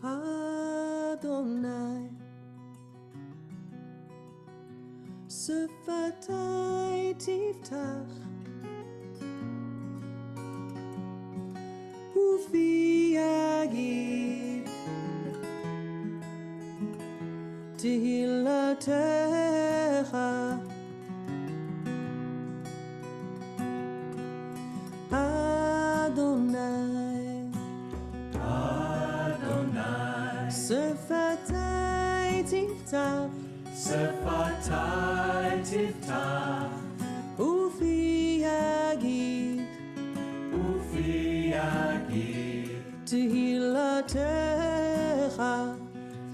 Adonai, Sefatai Tiftach, Ufi Yagid, Tehilatecha, Adonai, Adonai, Sefatai Tiftach, Sefatai Tiftach, Ufi Yagid, Ufi Yagid, Tehilatecha,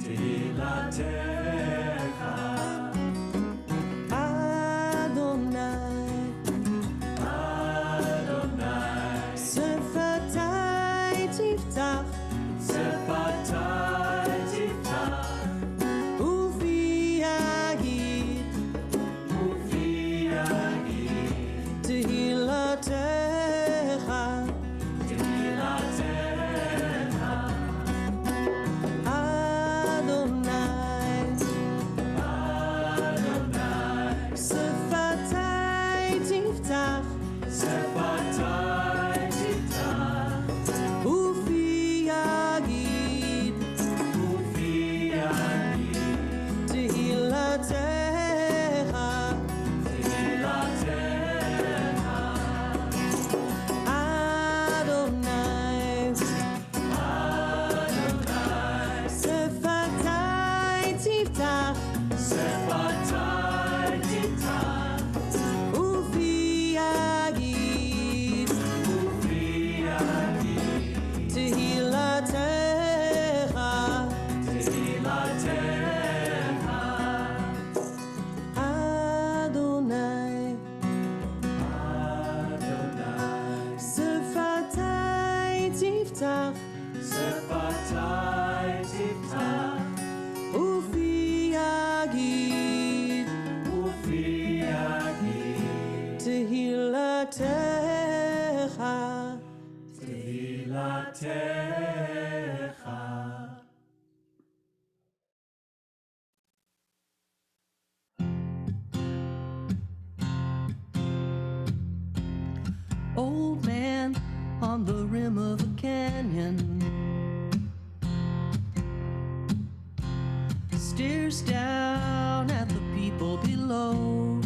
Tehilatecha, Adonai, Adonai, Sefatai Tiftach, Sefatai Tiftach, Ufi Yagid, Ufi Yagid, Tehilatecha, Tehilatecha, Adonai, Adonai, Sefatai Tiftach, Sefatai Tiftach, Ufi Yagid, Ufi Yagid, Tehilatecha, Tehilatecha, Adonai, Adonai, Sefatai Tiftach, Sefatai Tiftach, Ufi Yagid, Ufi Yagid, Tehilatecha, Tehilatecha, Adonai, Adonai, Sefatai Tiftach, Sefatai Tiftach, Ufi Yagid, Ufi Yagid, Tehilatecha. Tehilatecha. Old man on the rim of a canyon stares down at the people below.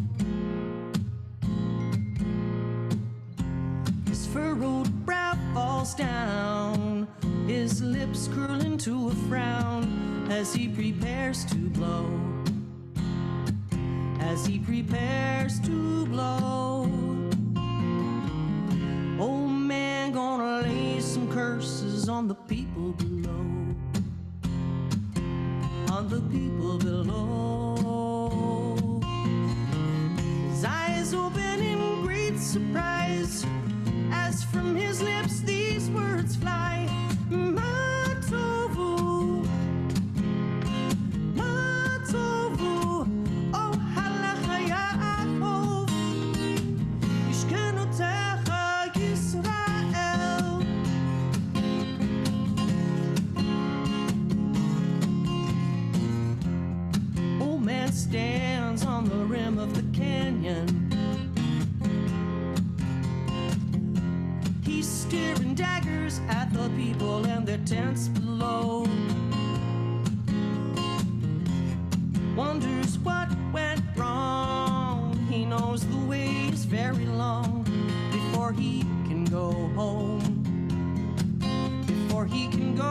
His furrowed brow falls down, his lips curl into a frown as he prepares to blow. As he prepares to blow. Old man gonna lay some curses on the people below. On the people below. His eyes open in great surprise as from his lips these words fly. Matovu, Matovu, oh halachayahov, Ishkenotecha Yisrael. Old man stands on the rim of the canyon. He's staring daggers at the people and their tents below. Wonders what went wrong. He knows the way is very long before he can go home. Before he can go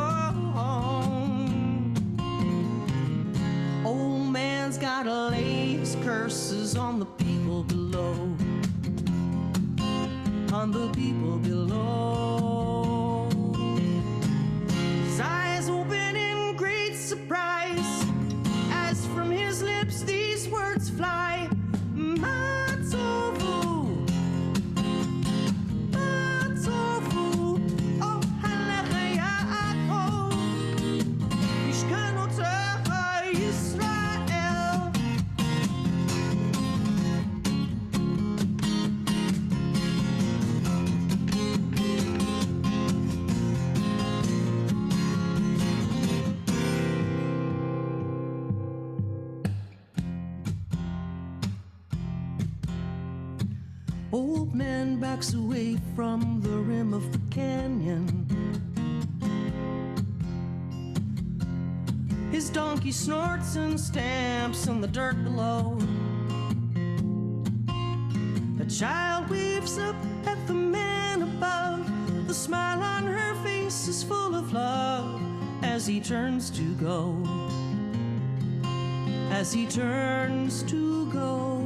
home. Old man's gotta lay his curses on the people below. On the people below. His eyes open in great surprise as from his lips these words fly. Matzovu, Matzovu, oh halachayahov, Ishkenotecha Yisrael. Old man backs away from the rim of the canyon. His donkey snorts and stamps in the dirt below. A child waves up at the man above. The smile on her face is full of love as he turns to go. As he turns to go.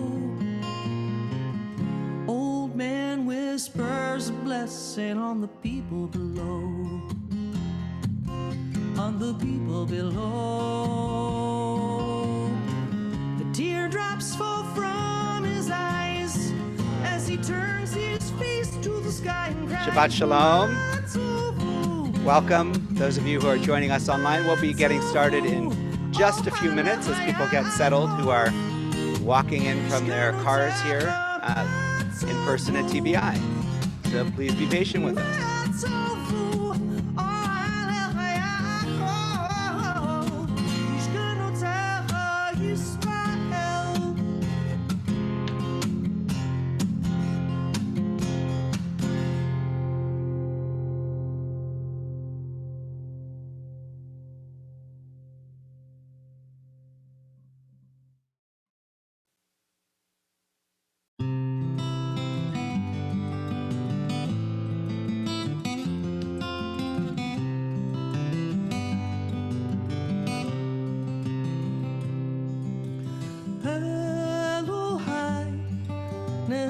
Old man whispers a blessing on the people below. On the people below. The teardrops fall from his eyes as he turns his face to the sky and cries. Shabbat Shalom. Welcome, those of you who are joining us online. We'll be getting started in just a few minutes as people get settled who are walking in from their cars here in person at TBI. So please be patient with us.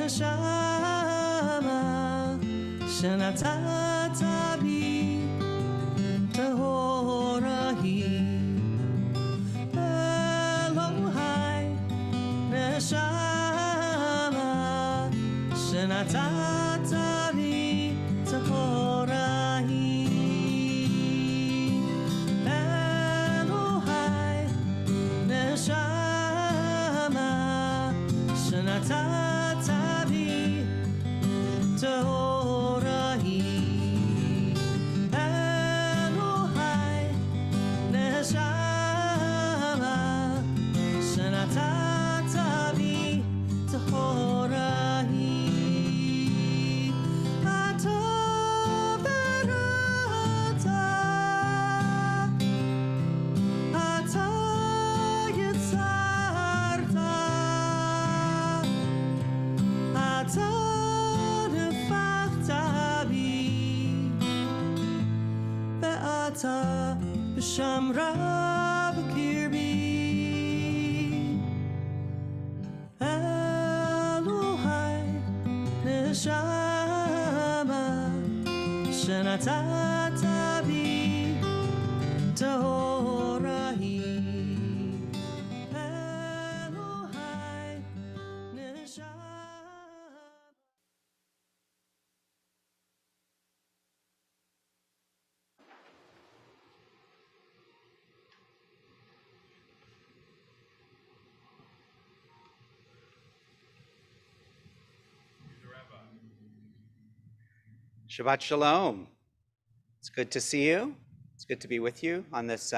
נשמה שנתת בי טהורה היא אלוהי נשמה שנתת בי טהורה היא אלוהי נשמה שנתת טהורה היא אלוהי נשמה שנתת בי טהורה היא אתה בראת אתה יצרת אתה אתה בשמרה בקרבי אלוהי נשמה שנתת בי טהורה היא אלוהי נשמה. Shabbat Shalom. It's good to see you. It's good to be with you on this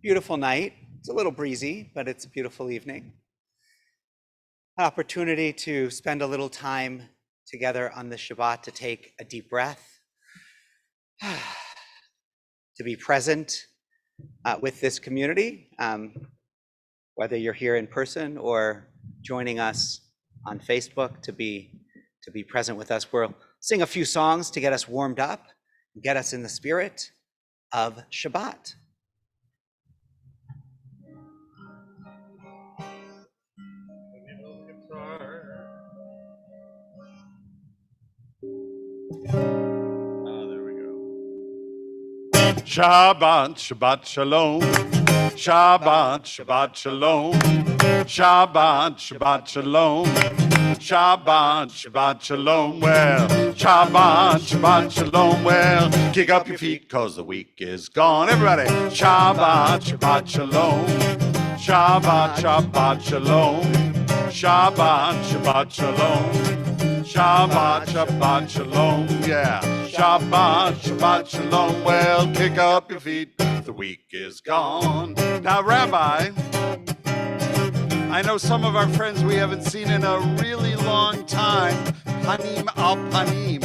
beautiful night. It's a little breezy, but it's a beautiful evening. An opportunity to spend a little time together on the Shabbat, to take a deep breath, to be present with this community, whether you're here in person or joining us on Facebook, to be present with us. We'll sing a few songs to get us warmed up, get us in the spirit of Shabbat. There we go. Shabbat, Shabbat Shalom. Shabbat, Shabbat Shalom. Shabbat, Shabbat Shalom. Shabbat, Shabbat Shalom. Well, Shabbat, Shabbat Shalom. Well, kick up your feet cause the week is gone. Everybody, Shabbat, Shabbat Shalom. Shabbat, Shabbat Shalom. Shabbat, Shabbat Shalom. Shabbat, Shabbat Shalom. Yeah, Shabbat, Shabbat Shalom. Well, kick up your feet. The week is gone. Now, Rabbi, I I know some of our friends we haven't seen in a really long time, panim al panim,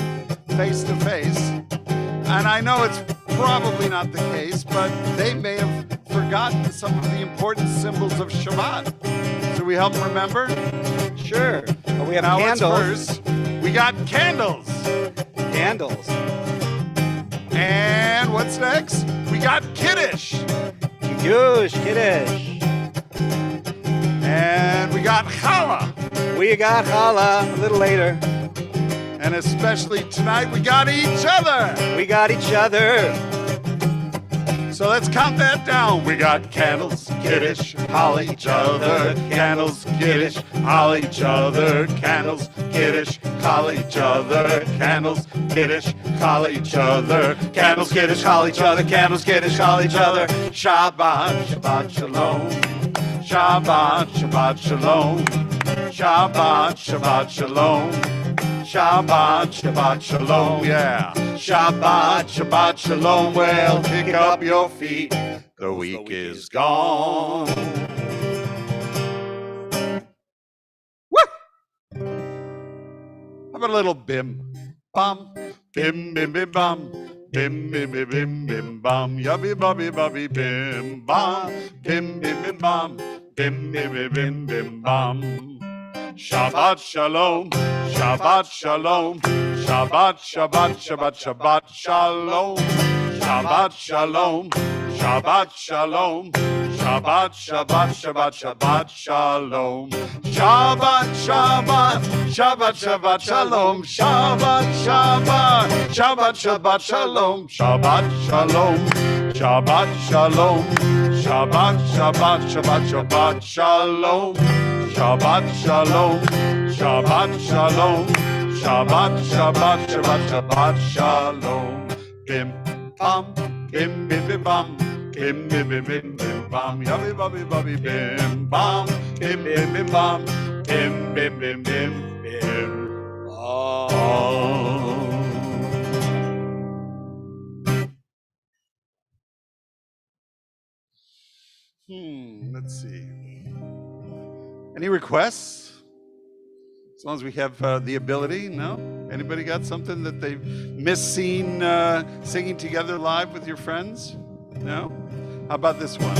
face to face. And I know it's probably not the case, but they may have forgotten some of the important symbols of Shabbat. Should we help them remember? Sure. Well, we have Now candles. what's first? We got candles. Candles. And what's next? We got Kiddush. Kiddush. And we got Challah. We got challah a little later. And especially tonight, we got each other. We got each other. So let's count that down. We got candles, Kiddush, holla each other. Candles, Kiddush, holla each other. Candles, Kiddush, holla each other. Candles, Kiddush, holla each other. Candles, Kiddush, holla each other. Candles, Kiddush, holla each other. Shabbat, Shabbat Shalom. Shabbat, Shabbat Shalom. Shabbat, Shabbat Shalom. Shabbat, Shabbat Shalom, yeah. Shabbat, Shabbat Shalom, well, kick up your feet. The week is gone. Woo! How about a little bim? Bum, bim, bim, bim, bum. Bim, bim, bim, bim, bim, bum. Yubby, bubby, bubby, bim, bum. Bim, bim, bim, bum. Bim, bim, bim, bim, bim, bum. Shabbat Shalom, Shabbat Shalom, Shabbat, Shabbat, Shabbat, Shabbat Shalom, Shabbat Shalom, Shabbat Shalom, Shabbat, Shabbat, Shabbat, Shabbat Shalom, Shabbat, Shabbat, Shabbat, Shabbat Shalom, Shabbat, Shabbat, Shabbat, Shabbat Shalom, Shabbat Shalom, Shabbat Shalom, Shabbat, Shabbat, Shabbat, Shabbat Shalom. Shabbat Shalom, Shabbat Shalom, Shabbat, Shabbat, Shabbat, Shabbat Shalom. Bim, bam, bim, bim, bim, bam, bim, bim, bim, bim, bim, bam, yubby, bubby, bubby, bim, bam, bim, bim, bim, bam, bim, bim, bim, bim, bim, bam. Let's see. Any requests? As long as we have the ability, no? Anybody got something that they've missed seeing singing together live with your friends? No? How about this one?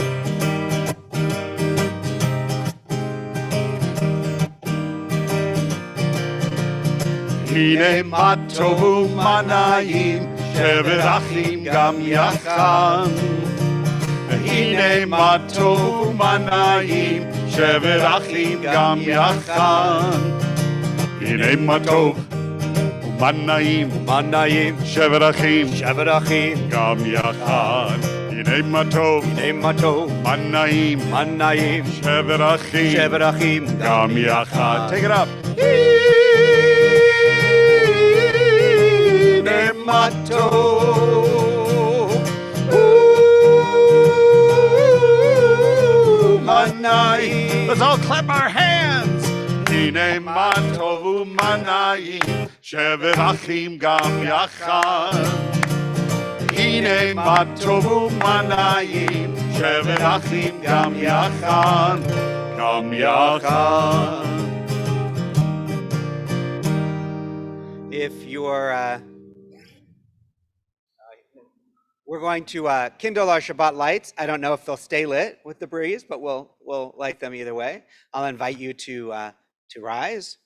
Hine ma tovu manayim shevet achim gam yachad. Hine ma tovu manayim shevet achim gam yachad. Hine ma tov umanayim shevet achim gam yachad. Hine ma tov umanayim shevet achim gam yachad. Take it up. Hine ma tov umanayim. Let's all clap our hands. Hine ma tov umanayim shevet achim gam yachad. Hine ma tov umanayim shevet achim gam yachad. Gam yachad. If you're, we're going to kindle our Shabbat lights. I don't know if they'll stay lit with the breeze, but we'll light them either way. I'll invite you to rise.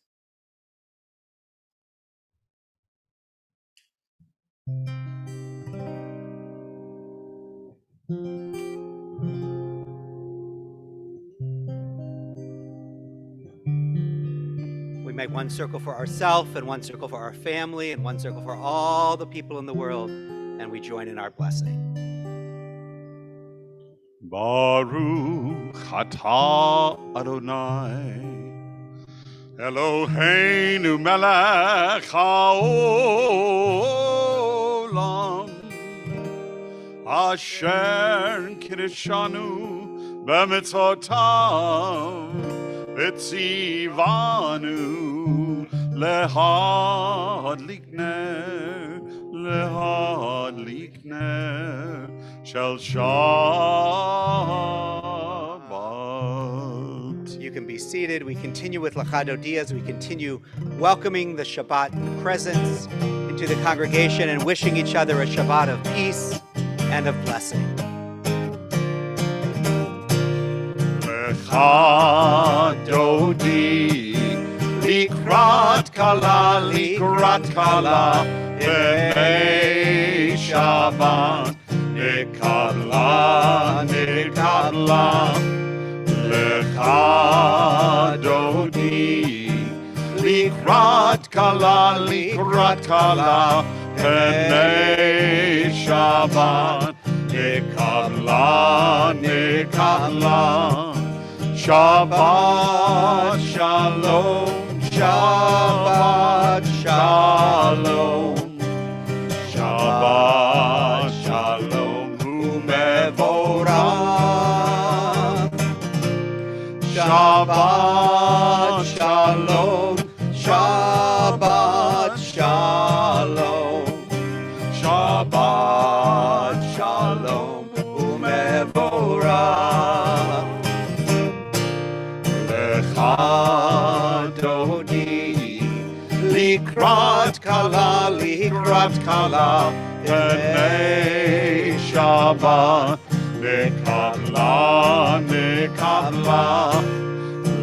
We make one circle for ourselves and one circle for our family and one circle for all the people in the world, and we join in our blessing. Baruch atah Adonai Eloheinu melech haolam asher kiddushanu b'mitzvotav v'tzivanu lehadlik ner shel Shabbat. You can be be seated. We continue with L'Chadodia as we continue welcoming the Shabbat presence into the congregation and wishing each other a Shabbat of peace and of blessing. Lecha dodi, likrat kala, b'mei Shabbat, nikabla. Lecha dodi, likrat kala, b'mei Shabbat, nikabla. Shabbat shalom, Shabbat shalom, Shabbat shalom, umevorach. Shabbat shalom, Shabbat shalom, Shabbat shalom, umevorach. Dodi, likrat kala, b'mei Shabbat, nikabla.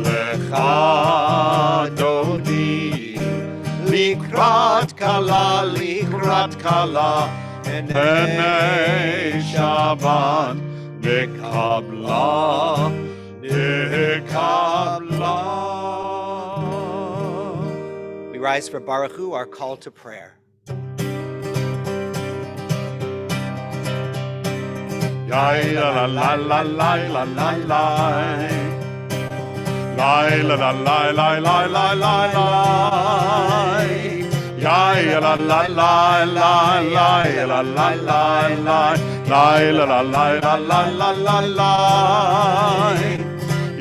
Lecha dodi, likrat kala, b'mei Shabbat, nikabla. We rise for Baruch Hu, our call to prayer. La la la la la la la la. La la la la la la la la la. La la la la la la la la la. La la la la la la la la.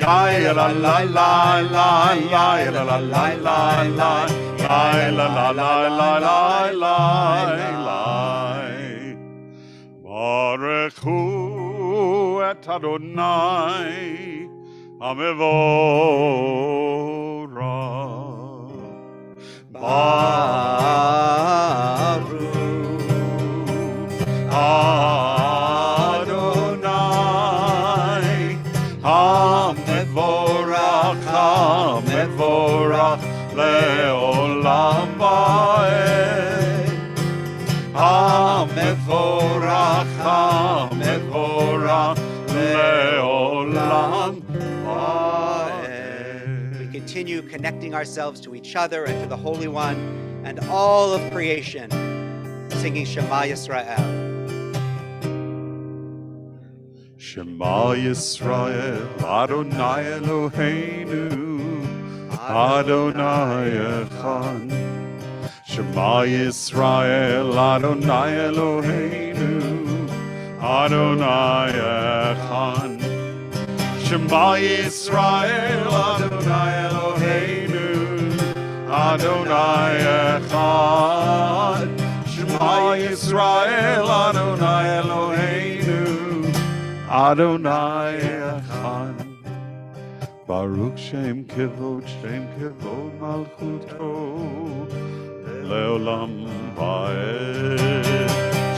La la la la la la la la la la. La la la la la la la. Baruch Hu et Adonai Hamevorach. Baruch Adonai Hamevorach leolam vaed. Hamevorach leolam vaed. We continue connecting ourselves to each other and to the Holy One and all of creation, singing Shema Yisrael. Shema Yisrael, Adonai Eloheinu, Adonai Echad. Shema Yisrael, Adonai Eloheinu, Adonai Echad. Shema Yisrael, Adonai Eloheinu, Adonai Echad. Shema Yisrael, Adonai Eloheinu, Adonai Echad. Baruch Shem Kevod Malchuto Leolam Vaed.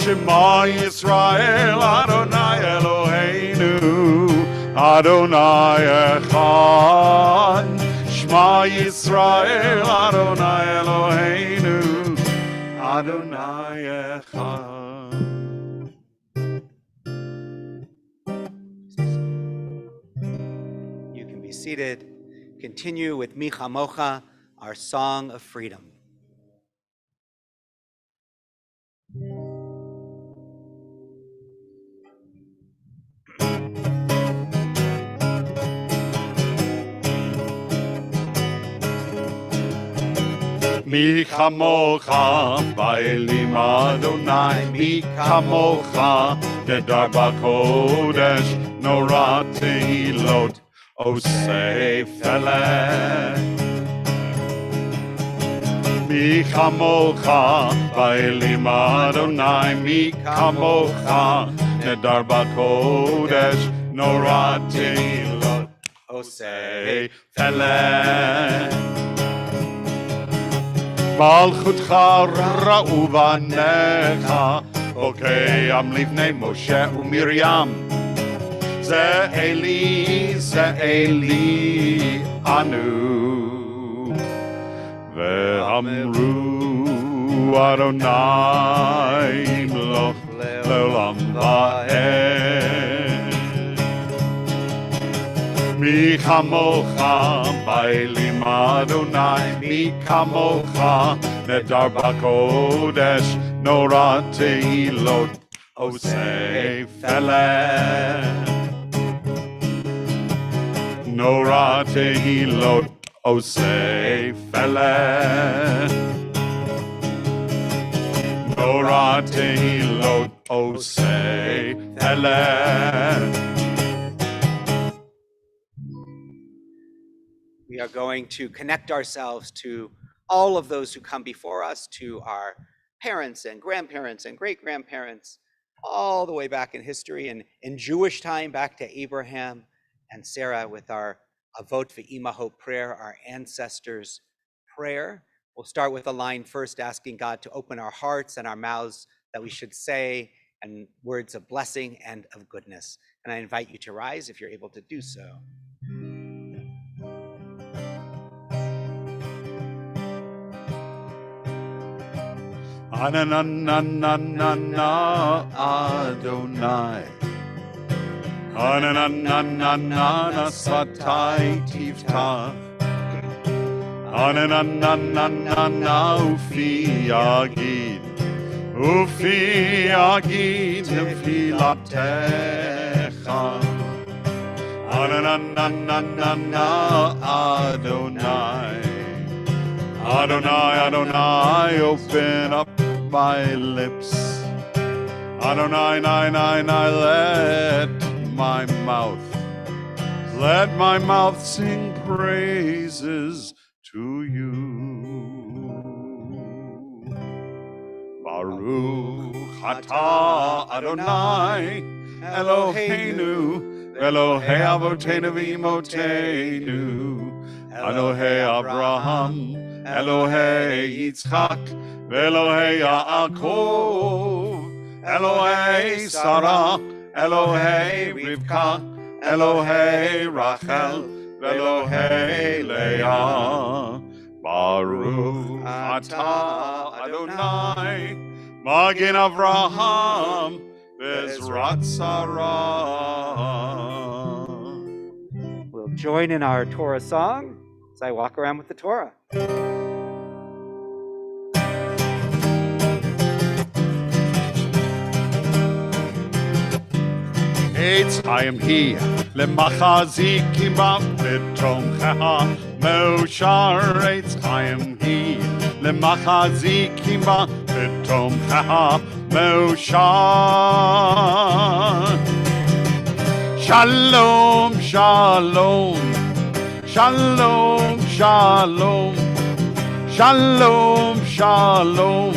Shema Yisrael, Adonai Eloheinu, Adonai Echad. Shema Yisrael, Adonai Eloheinu, Adonai Echad. Seated, continue with Mi Chamocha, our song of freedom. Mi chamocha ba'elim Adonai, mi chamocha gedar b'kodesh, nora tehilot osei felech. Mi chamocha ba'elim Adonai, mi chamocha gedar b'kodesh, nora tehilot עושה פלא. מלכותך ראו בניך, בוקעם לבני משה ומרים. זה אלי אנו, ואמרו אדוני מלוך לעולם ועד. מי כמוך באלים אדוני, מי כמוך נדר בקודש, נורא תהילות עושה פלא. נורא תהילות עושה פלא. נורא תהילות עושה פלא. We are going to connect ourselves to all of those who come before us, to our parents and grandparents and great-grandparents, all the way back in history and in Jewish time, back to Abraham and Sarah with our Avot Ve'imahot prayer, our ancestors' prayer. We'll start with a line first, asking God to open our hearts and our mouths that we should say, and words of blessing and of goodness. And I invite you to rise if you're able to do so. Ananananana Adonai, Ananananana Satai Tiftach, Ananananana Ufi Yagid Nefilatecha, Ananananana Adonai, Adonai, open up my lips. Adonai, let my mouth sing praises to you. Baruch atah Adonai Eloheinu, Elohei Avotenu v'Imotenu, Elohei Abraham, Elohei Yitzchak, Elohei Yaakov, Elohei Sarah, Elohei Rivka, Elohei Rachel, Elohei Leah. Baruch atah Adonai, Magen Avraham, Bezrat Sarah. We'll join in our Torah song as I walk around with the Torah. I am he, Lemachazikim Betomcha Moshar. I am he, Lemachazikim Betomcha Moshar. Shalom, shalom, shalom, shalom, shalom, shalom,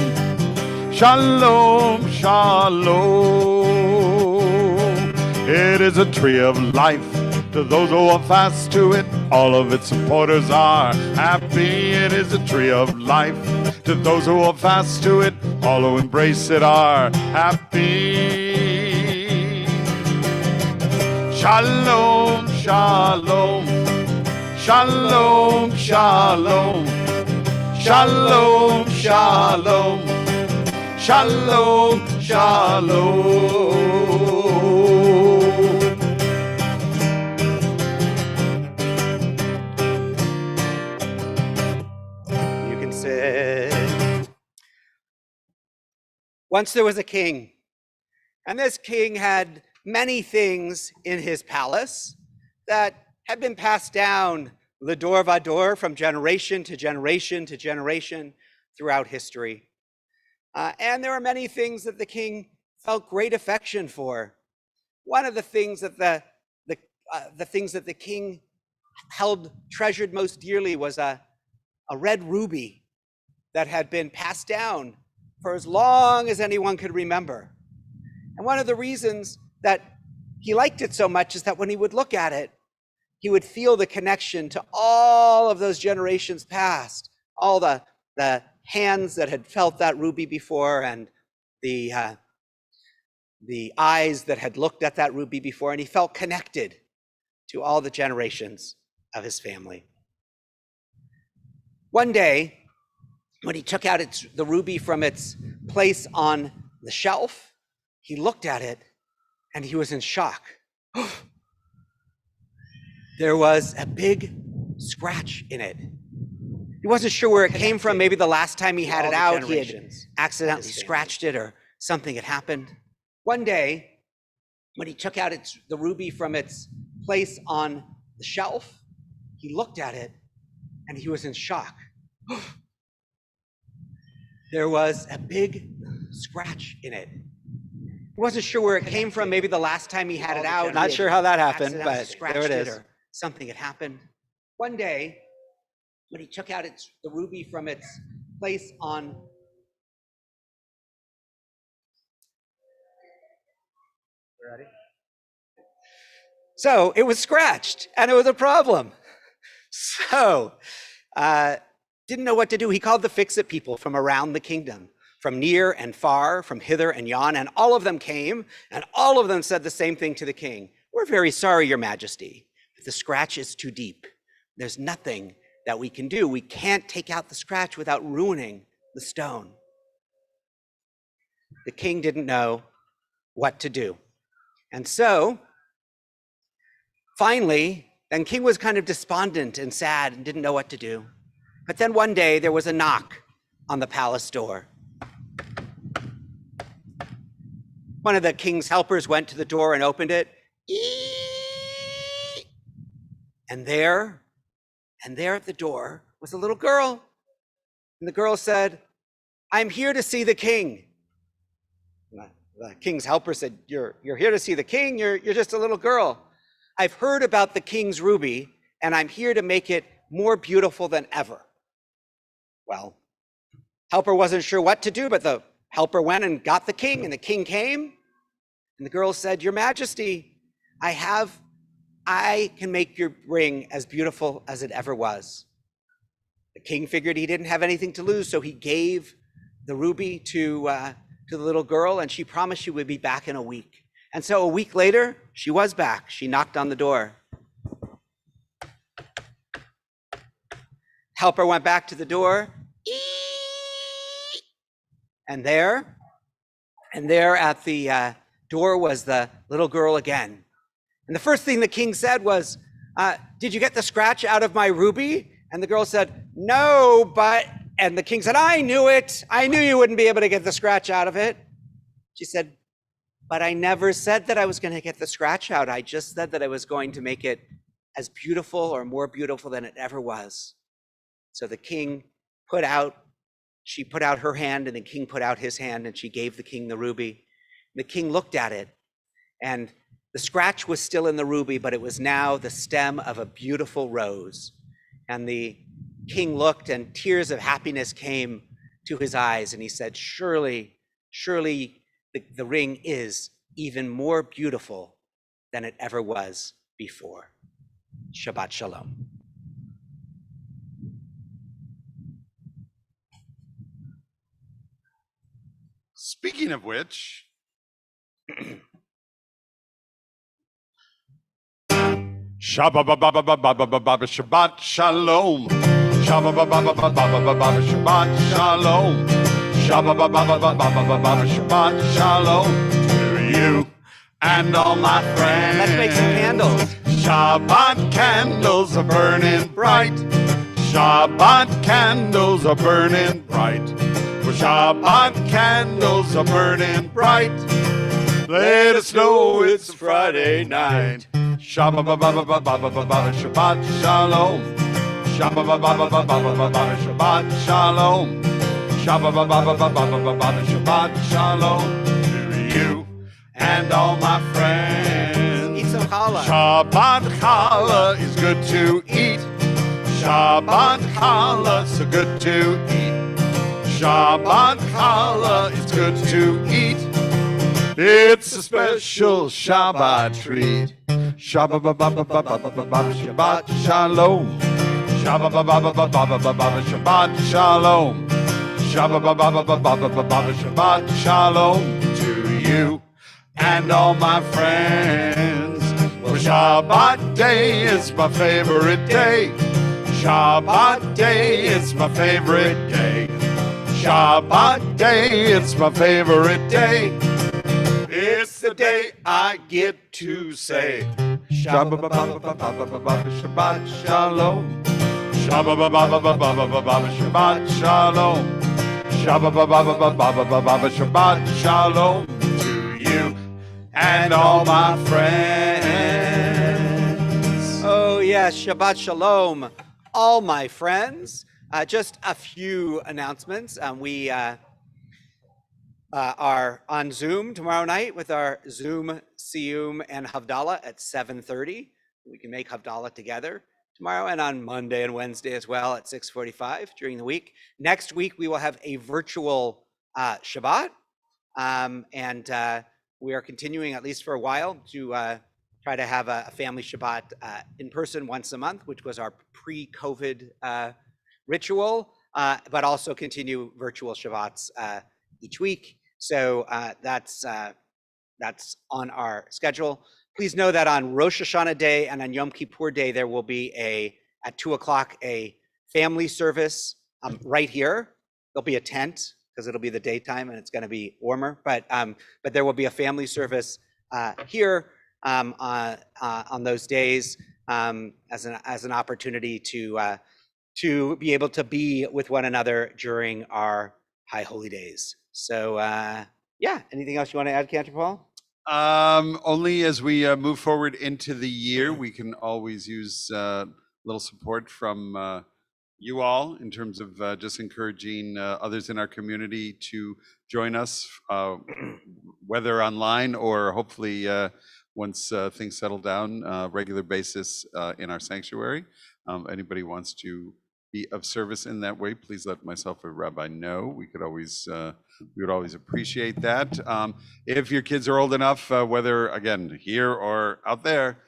shalom, shalom. It is a tree of life to those who are fast to it. All of its supporters are happy. It is a tree of life to those who are fast to it. All who embrace it are happy. Shalom, shalom, shalom, shalom, shalom, shalom, shalom, shalom. Once there was a king, and this king had many things in his palace that had been passed down l'dor vador from generation to generation to generation throughout history. And there were many things that the king felt great affection for. One of the things that the king treasured most dearly was a red ruby that had been passed down for as long as anyone could remember. And one of the reasons that he liked it so much is that when he would look at it, he would feel the connection to all of those generations past, all the hands that had felt that ruby before, and the eyes that had looked at that ruby before, and he felt connected to all the generations of his family. One day, when he took out the ruby from its place on the shelf, he looked at it and he was in shock. There was a big scratch in it. He wasn't sure where it came from. Maybe the last time he had it out, he had accidentally scratched it or something had happened. One day, when he took out the ruby from its place on the shelf, he looked at it and he was in shock. There was a big scratch in it. He wasn't sure where it came from. Maybe the last time he had it out. Not sure how that happened, but there it is. Or something had happened. One day, when he took out the ruby from its place on So it was scratched and it was a problem. So didn't know what to do. He called the fix-it people from around the kingdom, from near and far, from hither and yon, and all of them came, and all of them said the same thing to the king. We're very sorry, your majesty, but the scratch is too deep. There's nothing that we can do. We can't take out the scratch without ruining the stone. The king didn't know what to do. And so, finally, then king was kind of despondent and sad and didn't know what to do. But then one day there was a knock on the palace door. One of the king's helpers went to the door and opened it. And there at the door was a little girl. And the girl said, "I'm here to see the king." The king's helper said, You're here to see the king? You're just a little girl. "I've heard about the king's ruby, and I'm here to make it more beautiful than ever." Well, helper wasn't sure what to do, but the helper went and got the king, and the king came. And the girl said, "Your Majesty, I can make your ring as beautiful as it ever was." The king figured he didn't have anything to lose, so he gave the ruby to the little girl, and she promised she would be back in a week. And so a week later, she was back. She knocked on the door. Helper went back to the door. And there at the door was the little girl again. And the first thing the king said was, "Did you get the scratch out of my ruby?" And the girl said, "No, but..." And the king said, "I knew it. I knew you wouldn't be able to get the scratch out of it." She said, "But I never said that I was going to get the scratch out. I just said that I was going to make it as beautiful or more beautiful than it ever was." So the king she put out her hand, and the king put out his hand, and she gave the king the ruby. The king looked at it, and the scratch was still in the ruby, but it was now the stem of a beautiful rose. And the king looked, and tears of happiness came to his eyes, and he said, surely the ring is even more beautiful than it ever was before. Shabbat Shalom. Speaking of which, Shabbat Shalom. Shabbat Shalom. Shabbat Shalom to you and all my friends. Let's make some candles. Shabbat candles are burning bright. Shabbat candles are burning bright. For Shabbat candles are burning bright. Let us know it's Friday night. Shabbat Shalom. Shabbat Shalom. Shabbat Shalom to you and all my friends. Eat some challah. Shabbat challah is good to eat. Shabbat challah is so good to eat. Shabbat challah is good to eat. It's a special Shabbat treat. Shabbat Shalom. Shabbat Shalom. Shabbat Shalom to you and all my friends. Well, Shabbat day is my favorite day. Shabbat day is my favorite day. Shabbat day, it's my favorite day. It's the day I get to say Shabbat Shalom. Shabbat Shalom. Shabbat Shalom to you and all my friends. Oh yes, Shabbat Shalom, all my friends. Just a few announcements. We are on Zoom tomorrow night with our Zoom Siyum and Havdalah at 7:30. We can make Havdalah together tomorrow, and on Monday and Wednesday as well at 6:45 during the week. Next week we will have a virtual Shabbat, and we are continuing, at least for a while, to try to have a family Shabbat in person once a month, which was our pre-COVID ritual, but also continue virtual Shabbats each week. So that's on our schedule. Please know that on Rosh Hashanah Day and on Yom Kippur Day, there will be at 2 o'clock a family service right here. There'll be a tent because it'll be the daytime and it's going to be warmer. But there will be a family service here on those days as an opportunity to be able to be with one another during our high holy days. So yeah, anything else you want to add, Cantor Paul? Only as we move forward into the year, we can always use a little support from you all in terms of just encouraging others in our community to join us, whether online or hopefully once things settle down, regular basis in our sanctuary. Anybody wants to be of service in that way, please let myself or Rabbi know. We would always appreciate that. If your kids are old enough, whether again here or out there,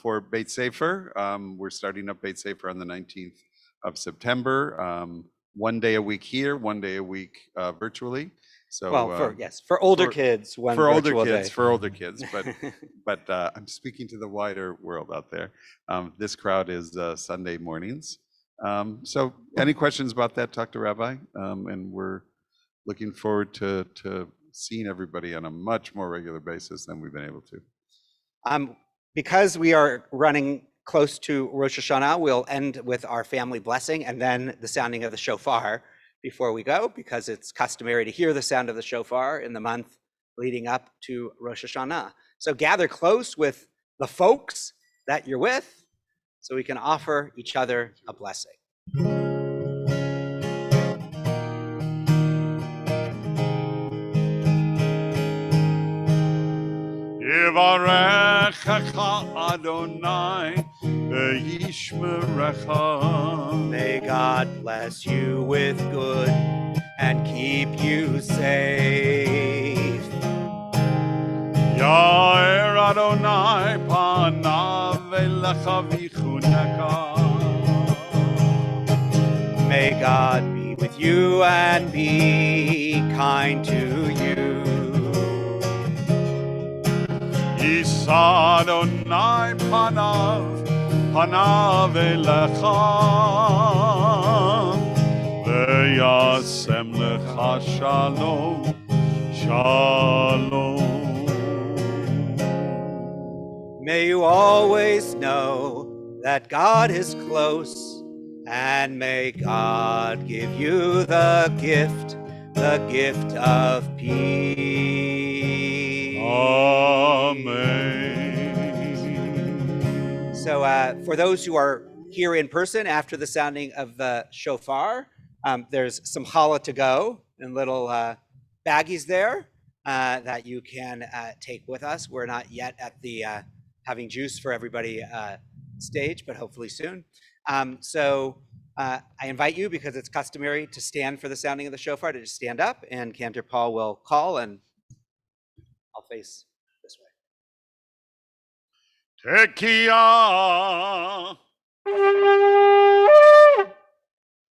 for Beit Sefer, we're starting up Beit Sefer on the 19th of September. 1 day a week here, 1 day a week virtually. So for older kids, for older kids, but I'm speaking to the wider world out there. This crowd is Sunday mornings. So any questions about that, talk to Rabbi, and we're looking forward to seeing everybody on a much more regular basis than we've been able to. Because we are running close to Rosh Hashanah, we'll end with our family blessing and then the sounding of the shofar before we go, because it's customary to hear the sound of the shofar in the month leading up to Rosh Hashanah. So gather close with the folks that you're with so we can offer each other a blessing. Yivarechecha Adonai v'yishmerecha. May God bless you with good and keep you safe. Yair Adonai panav elecha v'chuneka. May God be with you and be kind to you. Yisa Adonai panav elecha v'yasem lecha shalom shalom. May you always know that God is close, and may God give you the gift of peace. Amen. So for those who are here in person after the sounding of the shofar, there's some challah to go in little baggies there that you can take with us. We're not yet at the having juice for everybody stage, but hopefully soon. So I invite you, because it's customary to stand for the sounding of the shofar, to just stand up, and Cantor Paul will call, and I'll face this way. Tekiah,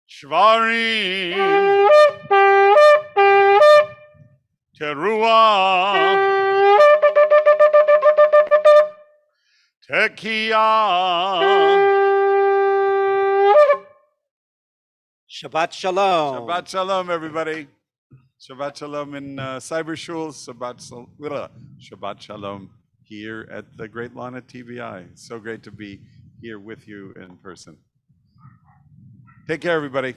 Shvarim, Teruah, Tekiah. Shabbat Shalom. Shabbat Shalom, everybody. Shabbat Shalom in Cyber Shul. Shabbat Shalom here at the Great Lawn at TBI. It's so great to be here with you in person. Take care, everybody.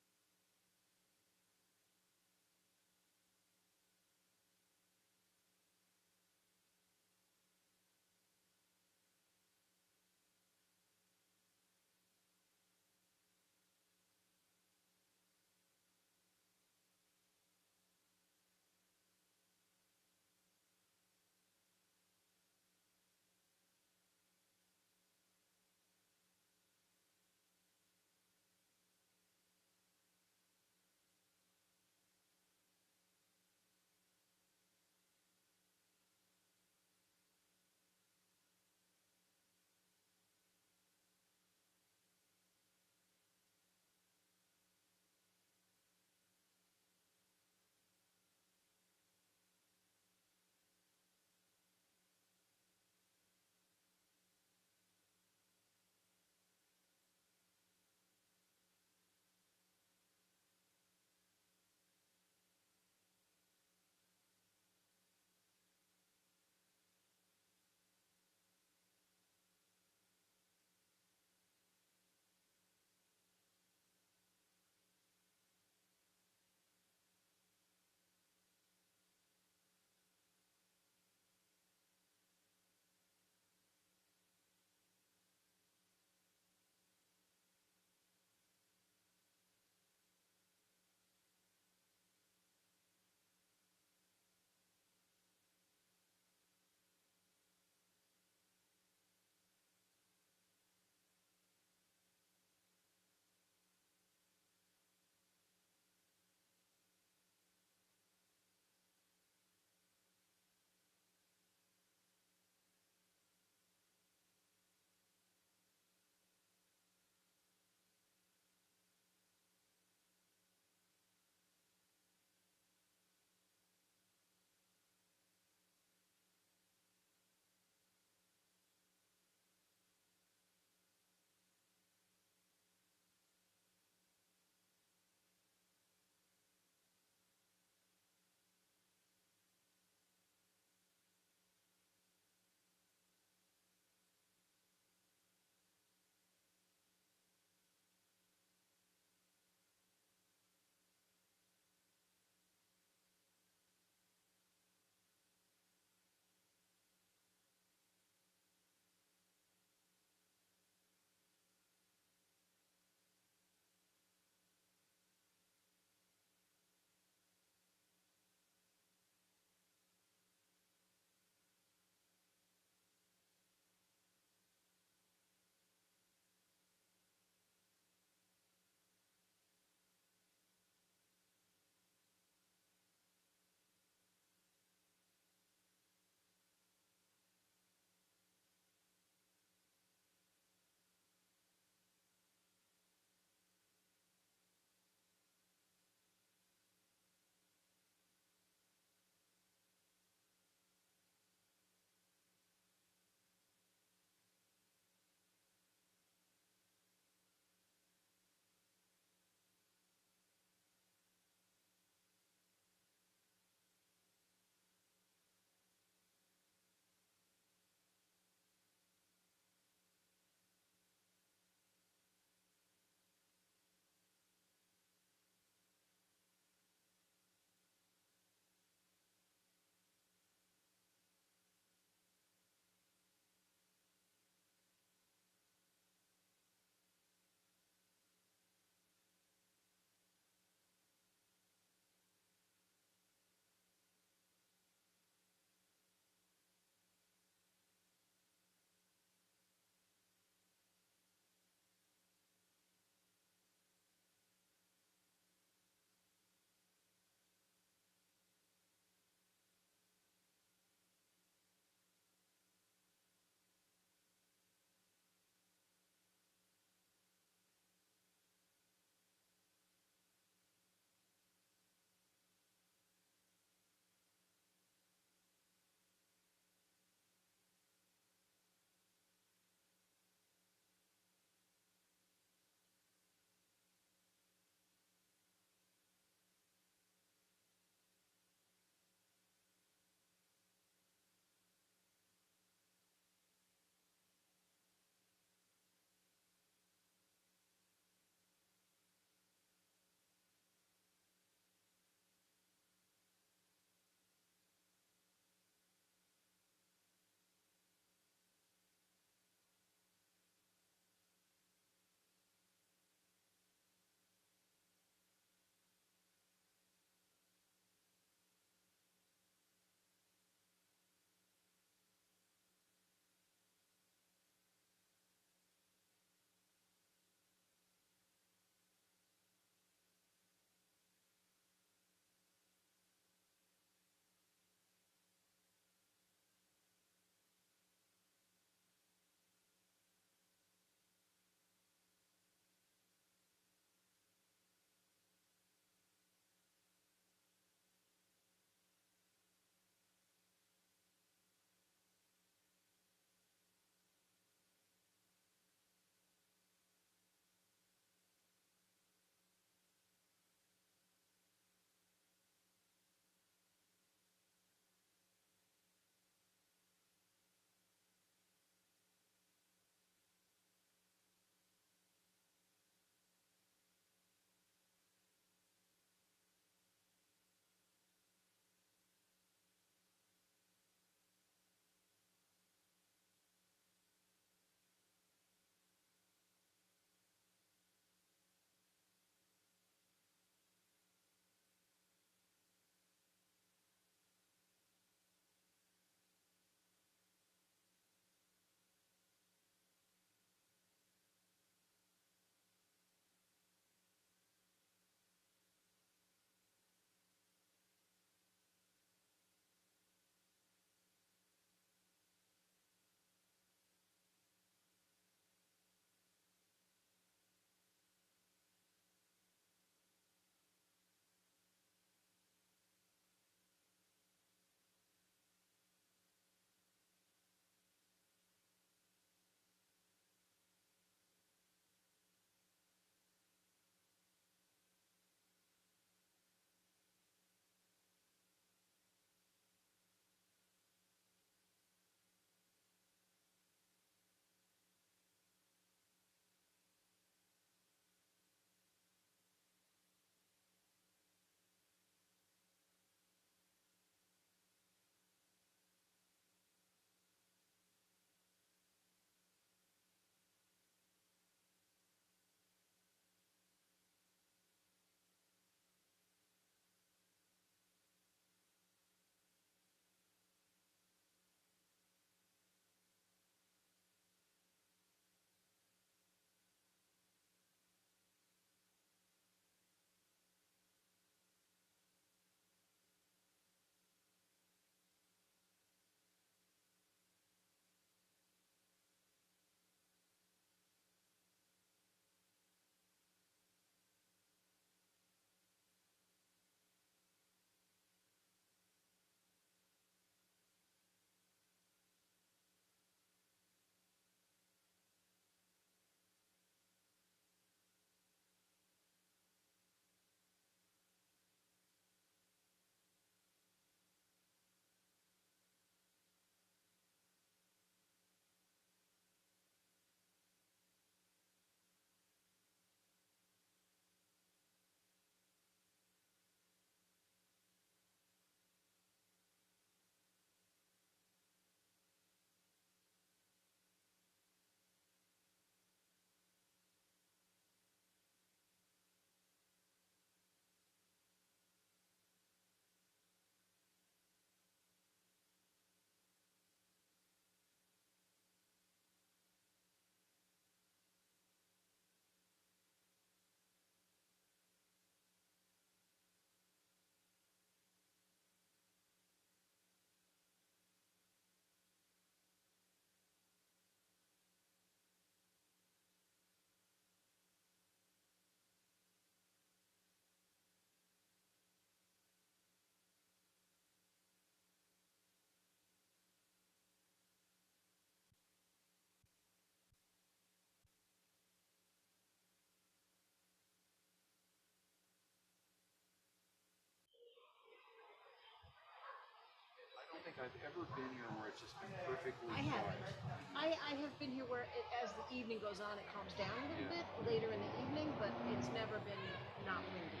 I've ever been here where it's just been perfectly I quiet. haven't. I have been here where as the evening goes on, it calms down a little bit later in the evening, but it's never been not windy.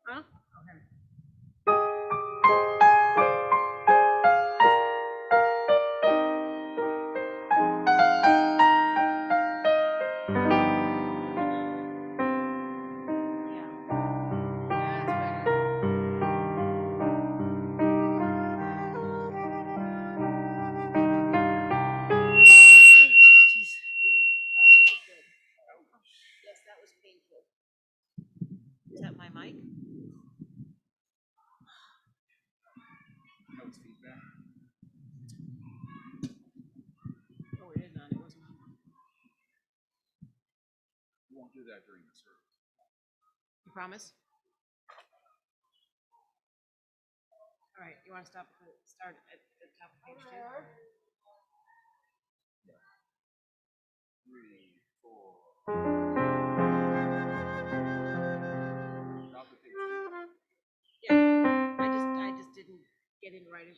Huh? Okay. Yeah. That's better. Jeez. That was good. Yes, that was painful. Is that my mic? No, it's feedback. Oh, it is on. It wasn't on. You won't do that during the service. You promise? All right. You want to start at the top of page 2? 3, 4. Top of page 2. Yeah. I just didn't get in right at